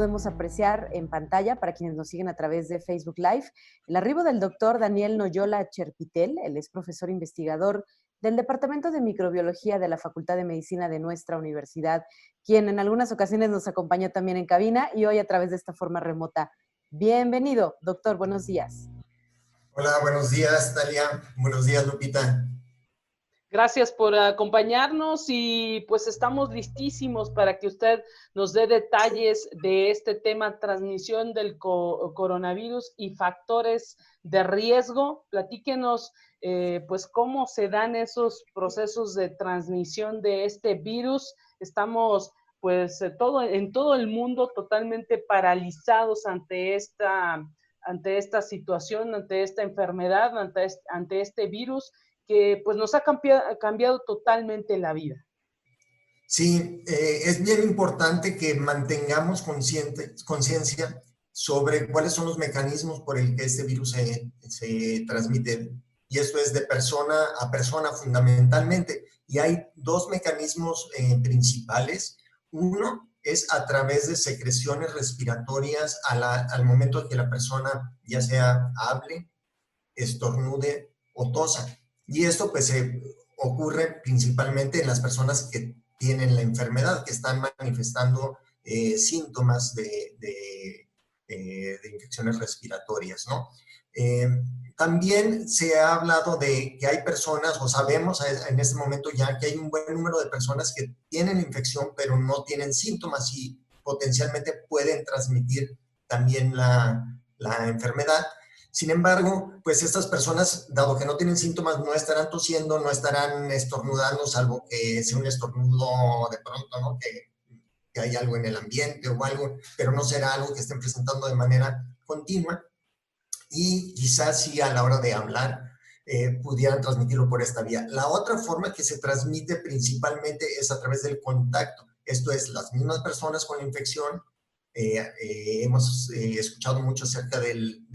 podemos apreciar en pantalla, para quienes nos siguen a través de Facebook Live, el arribo del doctor Daniel Noyola Cherpitel. Él es profesor investigador del Departamento de Microbiología de la Facultad de Medicina de nuestra universidad, quien en algunas ocasiones nos acompañó también en cabina y hoy a través de esta forma remota. Bienvenido, doctor, buenos días. Hola, buenos días, Talia. Buenos días, Lupita. Gracias por acompañarnos y pues estamos listísimos para que usted nos dé detalles de este tema, transmisión del coronavirus y factores de riesgo. Platíquenos pues cómo se dan esos procesos de transmisión de este virus. Estamos pues en todo el mundo totalmente paralizados ante esta situación, ante esta enfermedad, ante este virus, que pues nos ha cambiado totalmente la vida. Sí, es bien importante que mantengamos conciencia sobre cuáles son los mecanismos por el que este virus se transmite. Y esto es de persona a persona fundamentalmente. Y hay dos mecanismos principales. Uno es a través de secreciones respiratorias al momento de que la persona ya sea hable, estornude o tosa. Y esto pues ocurre principalmente en las personas que tienen la enfermedad, que están manifestando síntomas de infecciones respiratorias, ¿no? También se ha hablado de que hay personas, o sabemos en este momento ya que hay un buen número de personas que tienen infección pero no tienen síntomas y potencialmente pueden transmitir también la enfermedad. Sin embargo, pues estas personas, dado que no tienen síntomas, no estarán tosiendo, no estarán estornudando, salvo que sea un estornudo de pronto, ¿no? Que hay algo en el ambiente o algo, pero no será algo que estén presentando de manera continua. Y quizás sí a la hora de hablar pudieran transmitirlo por esta vía. La otra forma que se transmite principalmente es a través del contacto. Esto es, las mismas personas con la infección. Hemos escuchado mucho acerca del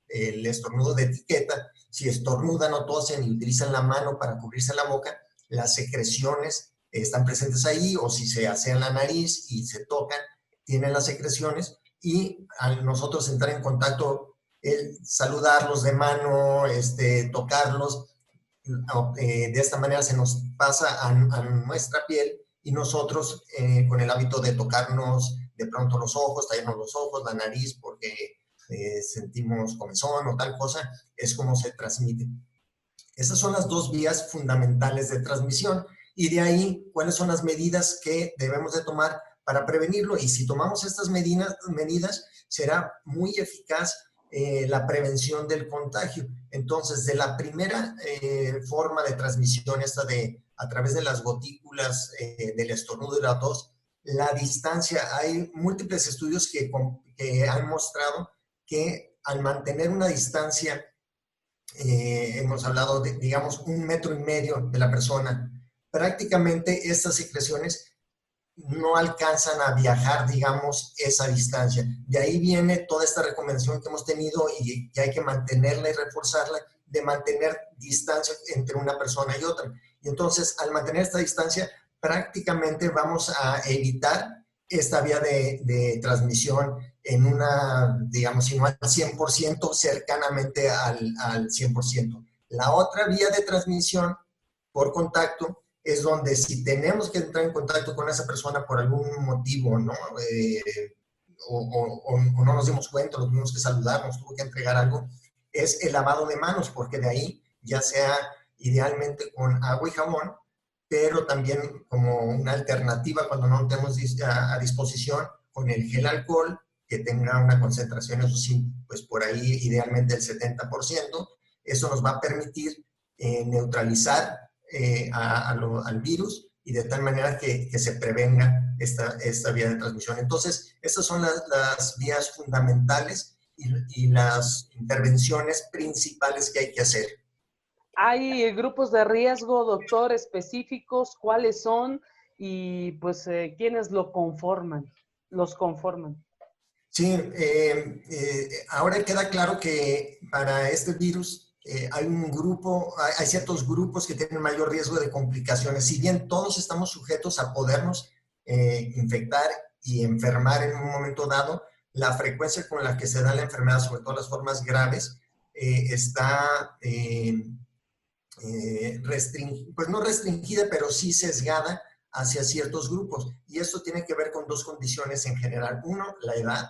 estornudo de etiqueta. Si estornudan o tosen y utilizan la mano para cubrirse la boca, las secreciones están presentes ahí, o si se asean la nariz y se tocan, tienen las secreciones, y al nosotros entrar en contacto, saludarlos de mano, tocarlos, de esta manera se nos pasa a nuestra piel, y nosotros con el hábito de tocarnos de pronto los ojos, tallarnos los ojos, la nariz, porque sentimos comezón o tal cosa, es como se transmite. Esas son las dos vías fundamentales de transmisión, y de ahí, ¿cuáles son las medidas que debemos de tomar para prevenirlo? Y si tomamos estas medidas será muy eficaz la prevención del contagio. Entonces, de la primera forma de transmisión, esta a través de las gotículas del estornudo y la tos, la distancia, hay múltiples estudios que han mostrado que al mantener una distancia, hemos hablado de, digamos, 1,5 metros de la persona, prácticamente estas secreciones no alcanzan a viajar, digamos, esa distancia. De ahí viene toda esta recomendación que hemos tenido y que hay que mantenerla y reforzarla, de mantener distancia entre una persona y otra. Y entonces, al mantener esta distancia, prácticamente vamos a evitar esta vía de transmisión en una, digamos, si no al 100%, cercanamente al 100%. La otra vía de transmisión por contacto es donde, si tenemos que entrar en contacto con esa persona por algún motivo, ¿no? O no nos dimos cuenta, lo tuvimos que saludar, nos tuvo que entregar algo, es el lavado de manos, porque de ahí, ya sea idealmente con agua y jabón, pero también como una alternativa cuando no tenemos a disposición, con el gel alcohol, que tenga una concentración, eso sí, pues por ahí idealmente el 70%, eso nos va a permitir neutralizar al virus, y de tal manera que se prevenga esta vía de transmisión. Entonces, estas son las vías fundamentales y las intervenciones principales que hay que hacer. ¿Hay grupos de riesgo, doctor, específicos? ¿Cuáles son? Y pues, ¿quiénes los conforman? Sí, ahora queda claro que para este virus hay ciertos grupos que tienen mayor riesgo de complicaciones. Si bien todos estamos sujetos a podernos infectar y enfermar en un momento dado, la frecuencia con la que se da la enfermedad, sobre todo las formas graves, está pues no restringida, pero sí sesgada hacia ciertos grupos. Y esto tiene que ver con dos condiciones en general. Uno, la edad,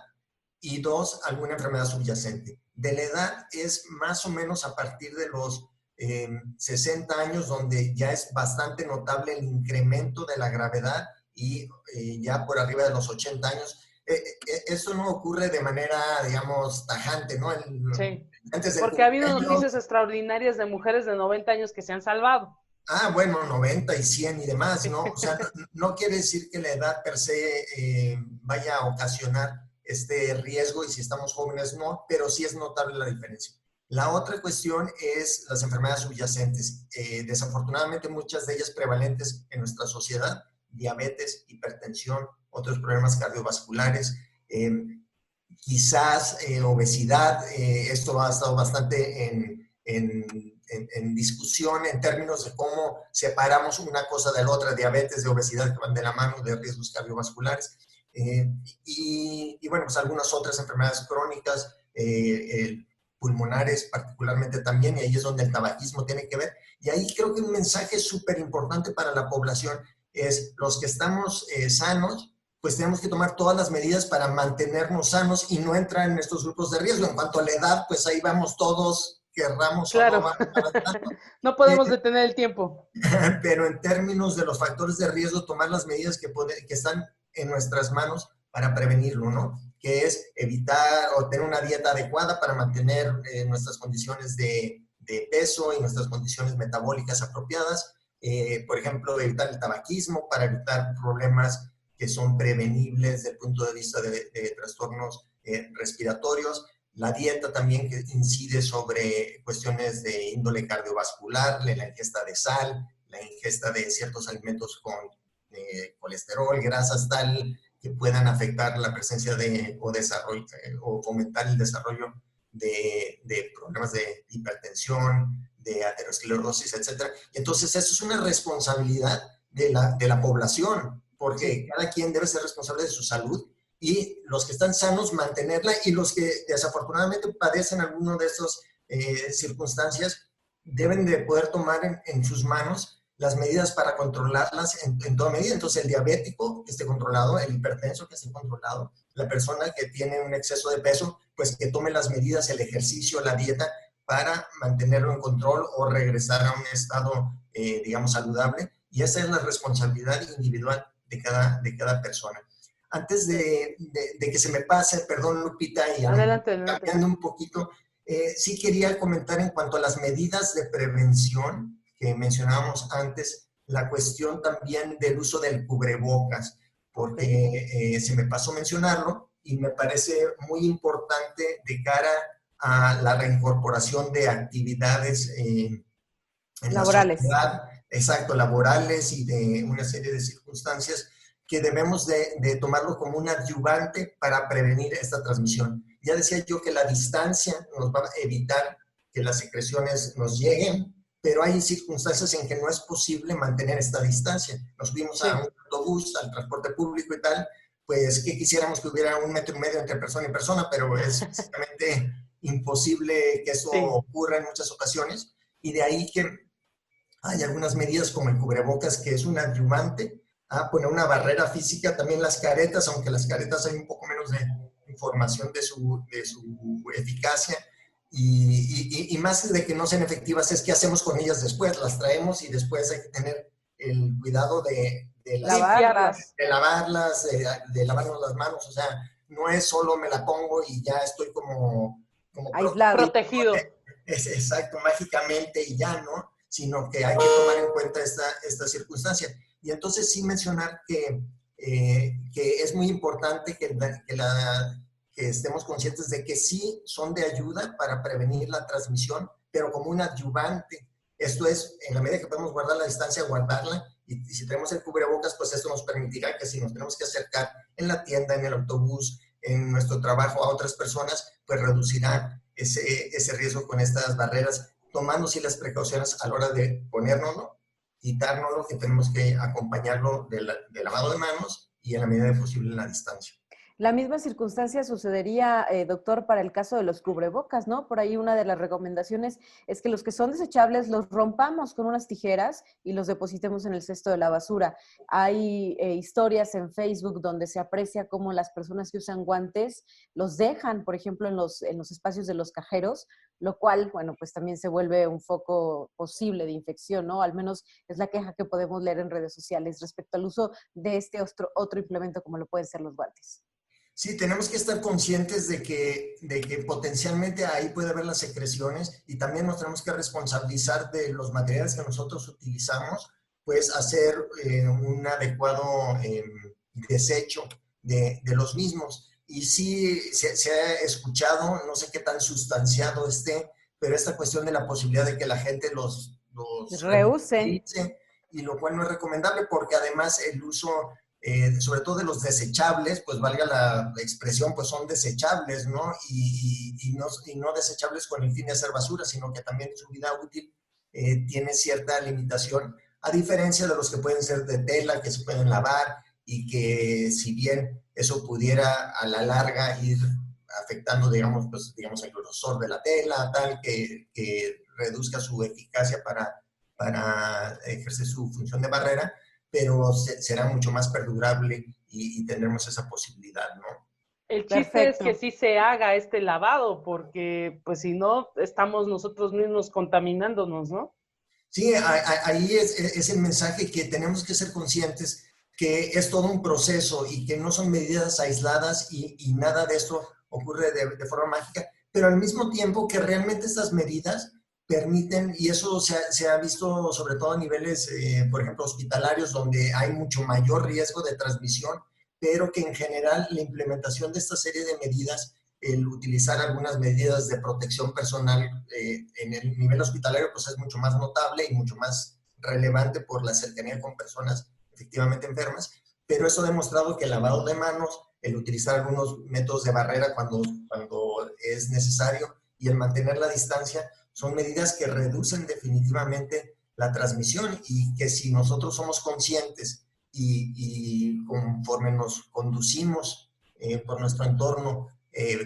y dos, alguna enfermedad subyacente. De la edad es más o menos a partir de los 60 años, donde ya es bastante notable el incremento de la gravedad, y ya por arriba de los 80 años. Eso no ocurre de manera, digamos, tajante, ¿no? Sí, Antes del porque ha habido cumpleaños, noticias extraordinarias de mujeres de 90 años que se han salvado. bueno, 90 y 100 y demás, ¿no? O sea, no quiere decir que la edad per se vaya a ocasionar este riesgo, y si estamos jóvenes no, pero sí es notable la diferencia. La otra cuestión es las enfermedades subyacentes. Desafortunadamente, muchas de ellas prevalentes en nuestra sociedad: diabetes, hipertensión, otros problemas cardiovasculares, quizás obesidad. Esto ha estado bastante en discusión en términos de cómo separamos una cosa de la otra: diabetes de obesidad, que van de la mano, de riesgos cardiovasculares. Y bueno, pues algunas otras enfermedades crónicas, pulmonares particularmente también, y ahí es donde el tabaquismo tiene que ver. Y ahí creo que un mensaje súper importante para la población es: los que estamos sanos, pues tenemos que tomar todas las medidas para mantenernos sanos y no entrar en estos grupos de riesgo. En cuanto a la edad, pues ahí vamos todos, querramos claro. o no, vamos avanzando. No podemos detener el tiempo. Pero en términos de los factores de riesgo, tomar las medidas que están en nuestras manos para prevenirlo, ¿no? Que es evitar o tener una dieta adecuada para mantener nuestras condiciones de peso y nuestras condiciones metabólicas apropiadas. Por ejemplo, evitar el tabaquismo para evitar problemas que son prevenibles desde el punto de vista de trastornos respiratorios. La dieta también, que incide sobre cuestiones de índole cardiovascular, la ingesta de sal, la ingesta de ciertos alimentos con colesterol, grasas tal que puedan afectar la presencia o desarrollo o fomentar el desarrollo de problemas de hipertensión, de aterosclerosis, etc. Entonces, eso es una responsabilidad de la población, porque cada quien debe ser responsable de su salud, y los que están sanos mantenerla, y los que desafortunadamente padecen alguna de estas circunstancias deben de poder tomar en sus manos las medidas para controlarlas en toda medida. Entonces, el diabético que esté controlado, el hipertenso que esté controlado, la persona que tiene un exceso de peso, pues que tome las medidas, el ejercicio, la dieta, para mantenerlo en control o regresar a un estado, digamos, saludable. Y esa es la responsabilidad individual de cada persona. Antes de que se me pase, perdón, Lupita, y adelante. cambiando un poquito, sí quería comentar en cuanto a las medidas de prevención que mencionábamos antes, la cuestión también del uso del cubrebocas, porque se me pasó mencionarlo y me parece muy importante de cara a la reincorporación de actividades en laborales. La sociedad, exacto, laborales, y de una serie de circunstancias que debemos de tomarlo como un adyuvante para prevenir esta transmisión. Ya decía yo que la distancia nos va a evitar que las secreciones nos lleguen, pero hay circunstancias en que no es posible mantener esta distancia. Nos subimos a un autobús, al transporte público y tal, pues que quisiéramos que hubiera 1,5 metros entre persona y persona, pero es básicamente imposible que eso ocurra en muchas ocasiones, y de ahí que hay algunas medidas como el cubrebocas, que es un adyuvante a poner una barrera física. También las caretas, aunque las caretas hay un poco menos de información de su eficacia, y más de que no sean efectivas, es qué hacemos con ellas después. Las traemos y después hay que tener el cuidado de lavarlas, de lavarnos las manos. O sea, no es solo me la pongo y ya estoy como aislado, protegido. Exacto, mágicamente y ya, ¿no? Sino que hay que tomar en cuenta esta circunstancia. Y entonces sí mencionar que es muy importante que estemos conscientes de que sí son de ayuda para prevenir la transmisión, pero como un adyuvante. Esto es, en la medida que podemos guardar la distancia, guardarla, y si tenemos el cubrebocas, pues esto nos permitirá que si nos tenemos que acercar en la tienda, en el autobús, en nuestro trabajo a otras personas, pues reducirá ese riesgo con estas barreras, tomando sí las precauciones a la hora de ponérnoslo, quitárnoslo, que tenemos que acompañarlo de lavado de manos y en la medida de posible la distancia. La misma circunstancia sucedería, doctor, para el caso de los cubrebocas, ¿no? Por ahí una de las recomendaciones es que los que son desechables los rompamos con unas tijeras y los depositemos en el cesto de la basura. Hay historias en Facebook donde se aprecia cómo las personas que usan guantes los dejan, por ejemplo, en los espacios de los cajeros, lo cual, bueno, pues también se vuelve un foco posible de infección, ¿no? Al menos es la queja que podemos leer en redes sociales respecto al uso de este otro implemento como lo pueden ser los guantes. Sí, tenemos que estar conscientes de que potencialmente ahí puede haber las secreciones y también nos tenemos que responsabilizar de los materiales que nosotros utilizamos, pues hacer un adecuado desecho de los mismos. Y sí, se ha escuchado, no sé qué tan sustanciado esté, pero esta cuestión de la posibilidad de que la gente los reuse, y lo cual no es recomendable porque además el uso sobre todo de los desechables, pues valga la expresión, pues son desechables, ¿no? Y no desechables con el fin de hacer basura, sino que también su vida útil tiene cierta limitación, a diferencia de los que pueden ser de tela, que se pueden lavar y que si bien eso pudiera a la larga ir afectando, digamos, el grosor de la tela, tal, que reduzca su eficacia para ejercer su función de barrera, pero será mucho más perdurable y tendremos esa posibilidad, ¿no? El chiste es que sí se haga este lavado, porque pues si no, estamos nosotros mismos contaminándonos, ¿no? Sí, ahí es el mensaje que tenemos que ser conscientes que es todo un proceso y que no son medidas aisladas y nada de esto ocurre de forma mágica, pero al mismo tiempo que realmente estas medidas permiten, y eso se ha visto sobre todo a niveles, por ejemplo, hospitalarios, donde hay mucho mayor riesgo de transmisión, pero que en general la implementación de esta serie de medidas, el utilizar algunas medidas de protección personal en el nivel hospitalario, pues es mucho más notable y mucho más relevante por la cercanía con personas efectivamente enfermas, pero eso ha demostrado que el lavado de manos, el utilizar algunos métodos de barrera cuando es necesario y el mantener la distancia, son medidas que reducen definitivamente la transmisión y que si nosotros somos conscientes y conforme nos conducimos por nuestro entorno,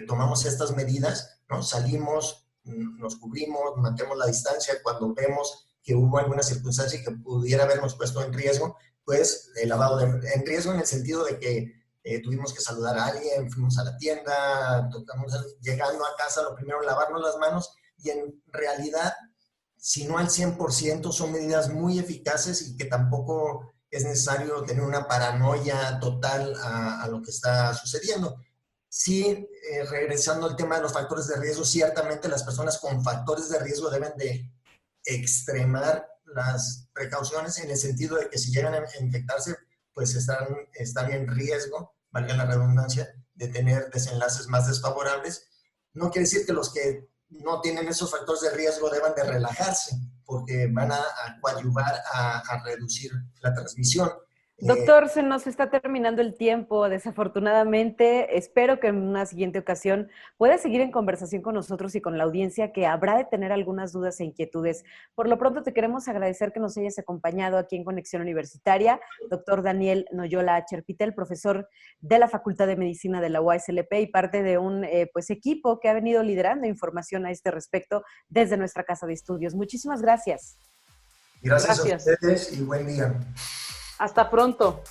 tomamos estas medidas, ¿no? Salimos, nos cubrimos, mantenemos la distancia, cuando vemos que hubo alguna circunstancia que pudiera habernos puesto en riesgo, pues el lavado en riesgo en el sentido de que tuvimos que saludar a alguien, fuimos a la tienda, llegando a casa, lo primero lavarnos las manos. Y en realidad, si no al 100%, son medidas muy eficaces y que tampoco es necesario tener una paranoia total a lo que está sucediendo. Sí, regresando al tema de los factores de riesgo, ciertamente las personas con factores de riesgo deben de extremar las precauciones en el sentido de que si llegan a infectarse, pues están en riesgo, valga la redundancia, de tener desenlaces más desfavorables. No quiere decir que los que no tienen esos factores de riesgo deban de relajarse, porque van a coadyuvar a reducir la transmisión. Doctor, se nos está terminando el tiempo, desafortunadamente. Espero que en una siguiente ocasión pueda seguir en conversación con nosotros y con la audiencia que habrá de tener algunas dudas e inquietudes. Por lo pronto te queremos agradecer que nos hayas acompañado aquí en Conexión Universitaria. Doctor Daniel Noyola Cherpitel, profesor de la Facultad de Medicina de la UASLP y parte de un equipo que ha venido liderando información a este respecto desde nuestra casa de estudios. Muchísimas gracias. Gracias a ustedes y buen día. Hasta pronto.